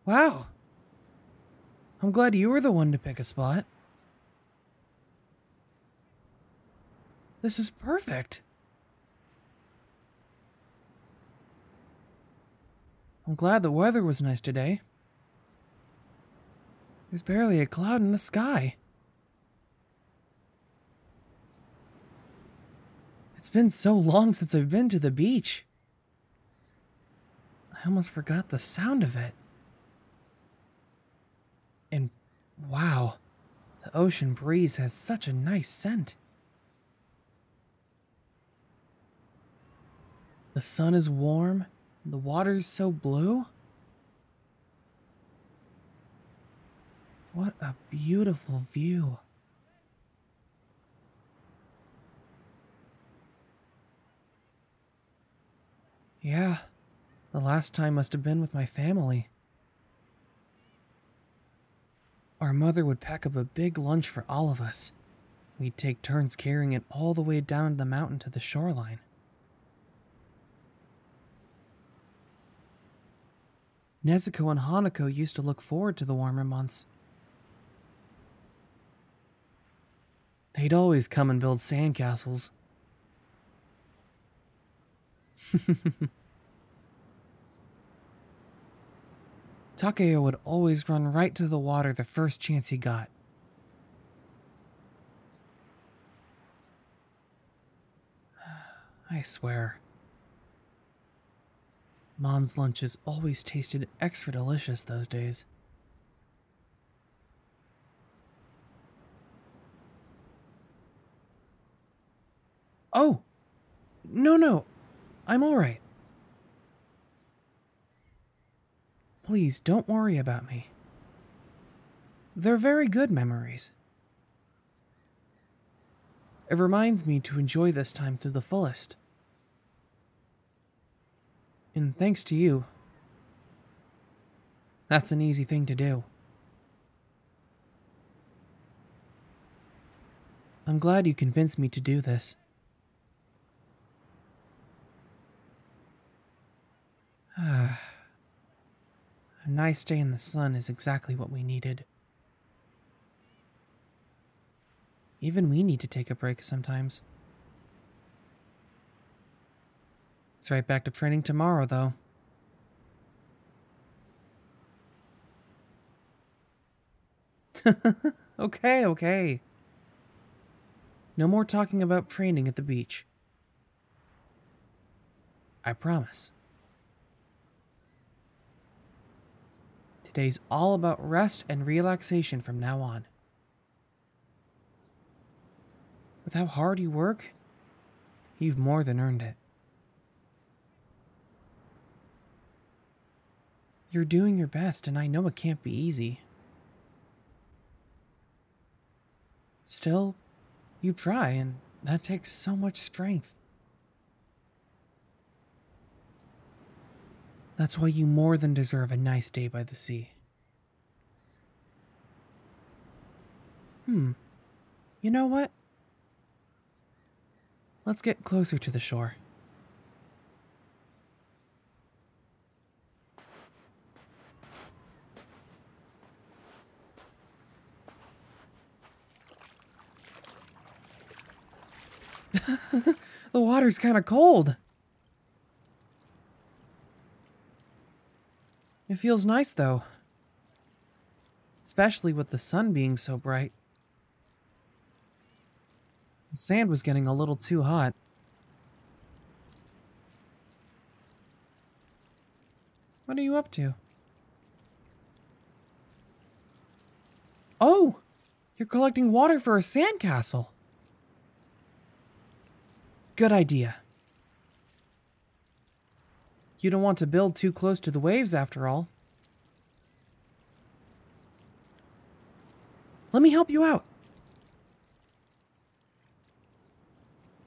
Wow. I'm glad you were the one to pick a spot. This is perfect. I'm glad the weather was nice today. There's barely a cloud in the sky. It's been so long since I've been to the beach. I almost forgot the sound of it. And wow, the ocean breeze has such a nice scent. The sun is warm, and the water's so blue. What a beautiful view. Yeah, the last time must have been with my family. Our mother would pack up a big lunch for all of us. We'd take turns carrying it all the way down the mountain to the shoreline. Nezuko and Hanako used to look forward to the warmer months. They'd always come and build sandcastles. Takeo would always run right to the water the first chance he got. I swear. Mom's lunches always tasted extra delicious those days. Oh! No, I'm alright. Please don't worry about me. They're very good memories. It reminds me to enjoy this time to the fullest. And thanks to you, that's an easy thing to do. I'm glad you convinced me to do this. A nice day in the sun is exactly what we needed. Even we need to take a break sometimes. It's right back to training tomorrow, though. Okay. No more talking about training at the beach. I promise. Today's all about rest and relaxation from now on. With how hard you work, you've more than earned it. You're doing your best, and I know it can't be easy. Still, you try, and that takes so much strength. That's why you more than deserve a nice day by the sea. You know what? Let's get closer to the shore. The water's kind of cold. It feels nice, though. Especially with the sun being so bright. The sand was getting a little too hot. What are you up to? Oh! You're collecting water for a sandcastle. Good idea. You don't want to build too close to the waves, after all. Let me help you out.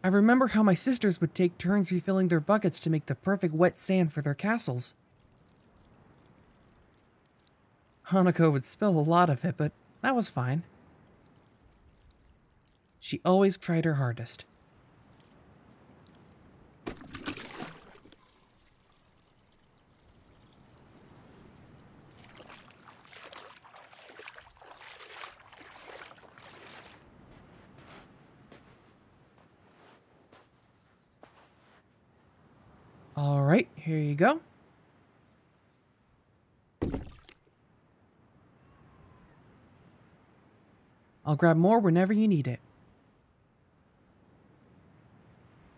I remember how my sisters would take turns refilling their buckets to make the perfect wet sand for their castles. Hanako would spill a lot of it, but that was fine. She always tried her hardest. Alright, here you go. I'll grab more whenever you need it.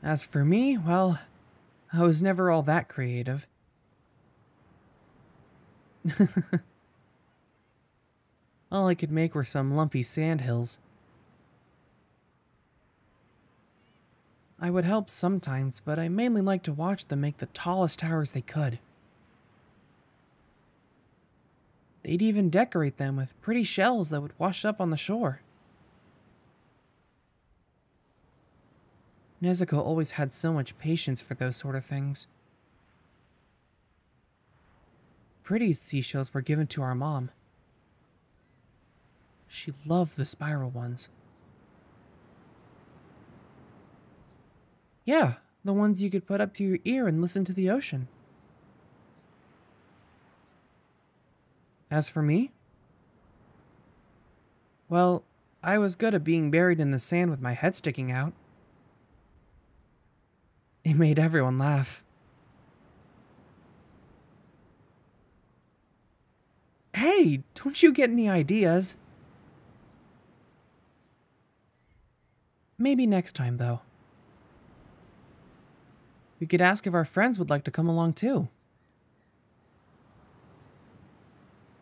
As for me, well, I was never all that creative. All I could make were some lumpy sandhills. I would help sometimes, but I mainly liked to watch them make the tallest towers they could. They'd even decorate them with pretty shells that would wash up on the shore. Nezuko always had so much patience for those sort of things. Pretty seashells were given to our mom. She loved the spiral ones. Yeah, the ones you could put up to your ear and listen to the ocean. As for me, well, I was good at being buried in the sand with my head sticking out. It made everyone laugh. Hey, don't you get any ideas? Maybe next time, though. We could ask if our friends would like to come along too.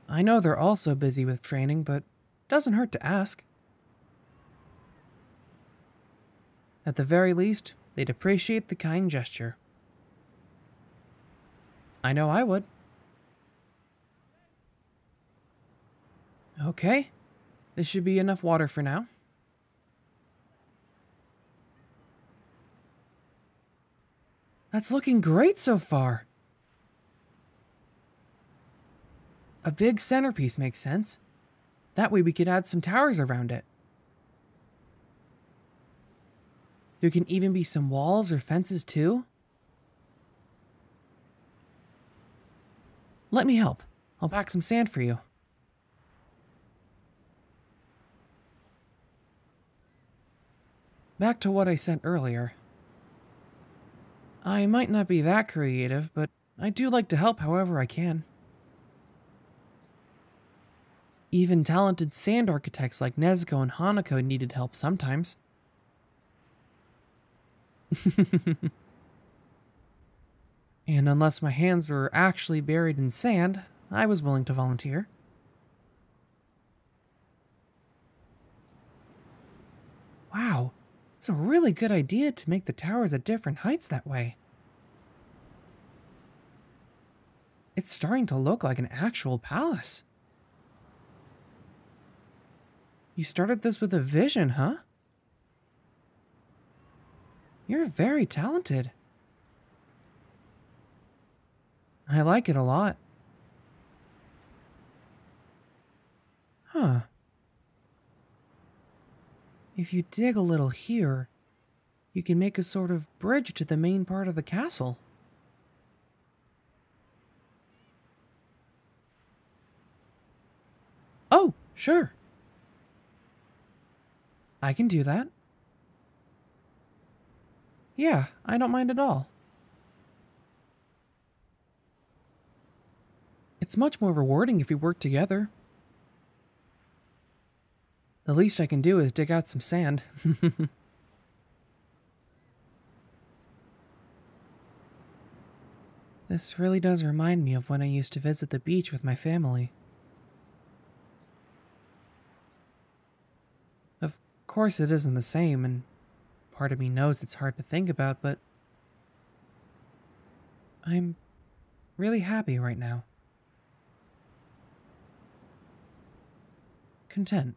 I know they're also busy with training, but it doesn't hurt to ask. At the very least, they'd appreciate the kind gesture. I know I would. Okay, this should be enough water for now. That's looking great so far. A big centerpiece makes sense. That way we could add some towers around it. There can even be some walls or fences too. Let me help. I'll pack some sand for you. Back to what I said earlier. I might not be that creative, but I do like to help however I can. Even talented sand architects like Nezuko and Hanako needed help sometimes. And unless my hands were actually buried in sand, I was willing to volunteer. Wow, it's a really good idea to make the towers at different heights that way. It's starting to look like an actual palace. You started this with a vision, huh? You're very talented. I like it a lot. Huh. If you dig a little here, you can make a sort of bridge to the main part of the castle. Oh, sure. I can do that. Yeah, I don't mind at all. It's much more rewarding if we work together. The least I can do is dig out some sand. This really does remind me of when I used to visit the beach with my family. Of course it isn't the same, and part of me knows it's hard to think about, but I'm really happy right now. Content.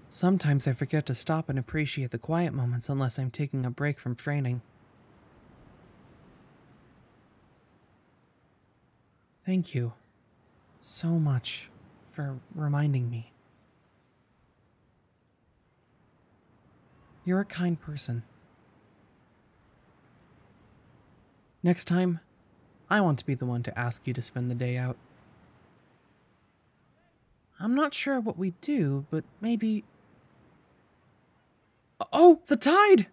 Sometimes I forget to stop and appreciate the quiet moments unless I'm taking a break from training. Thank you so much for reminding me. You're a kind person. Next time, I want to be the one to ask you to spend the day out. I'm not sure what we do, but maybe... Oh, the tide!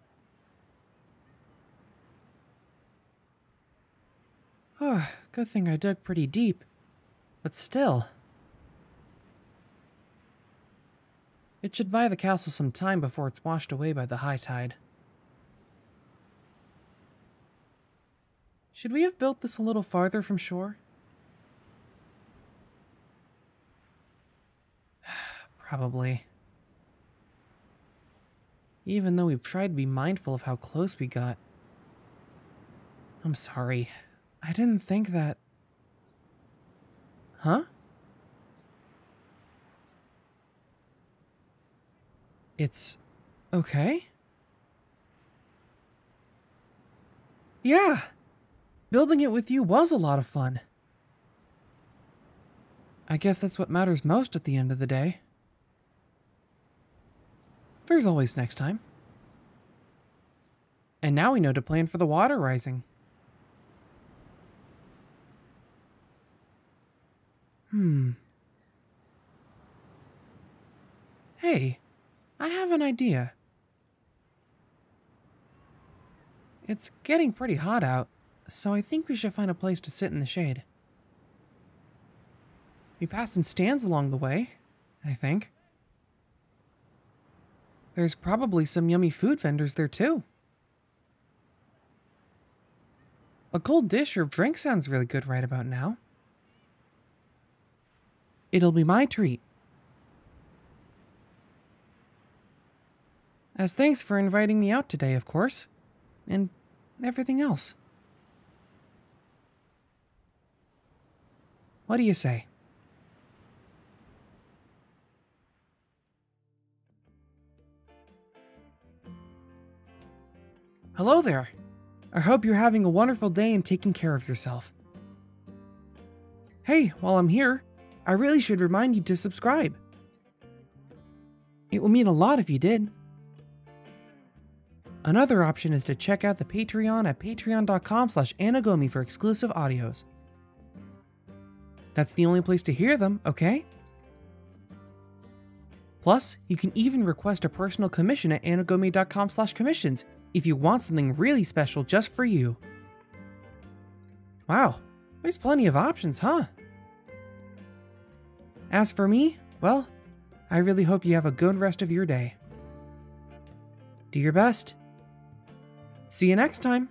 Oh, good thing I dug pretty deep. But still. It should buy the castle some time before it's washed away by the high tide. Should we have built this a little farther from shore? Probably. Even though we've tried to be mindful of how close we got. I'm sorry. I didn't think that... Huh? It's... okay? Yeah! Building it with you was a lot of fun. I guess that's what matters most at the end of the day. There's always next time. And now we know to plan for the water rising. Hey, I have an idea. It's getting pretty hot out, so I think we should find a place to sit in the shade. We passed some stands along the way, I think. There's probably some yummy food vendors there too. A cold dish or drink sounds really good right about now. It'll be my treat. As thanks for inviting me out today, of course. And everything else. What do you say? Hello there. I hope you're having a wonderful day and taking care of yourself. Hey, while I'm here, I really should remind you to subscribe. It will mean a lot if you did. Another option is to check out the Patreon at patreon.com/Anagomi for exclusive audios. That's the only place to hear them, okay? Plus, you can even request a personal commission at anagomi.com/commissions if you want something really special just for you. Wow, there's plenty of options, huh? As for me, well, I really hope you have a good rest of your day. Do your best. See you next time.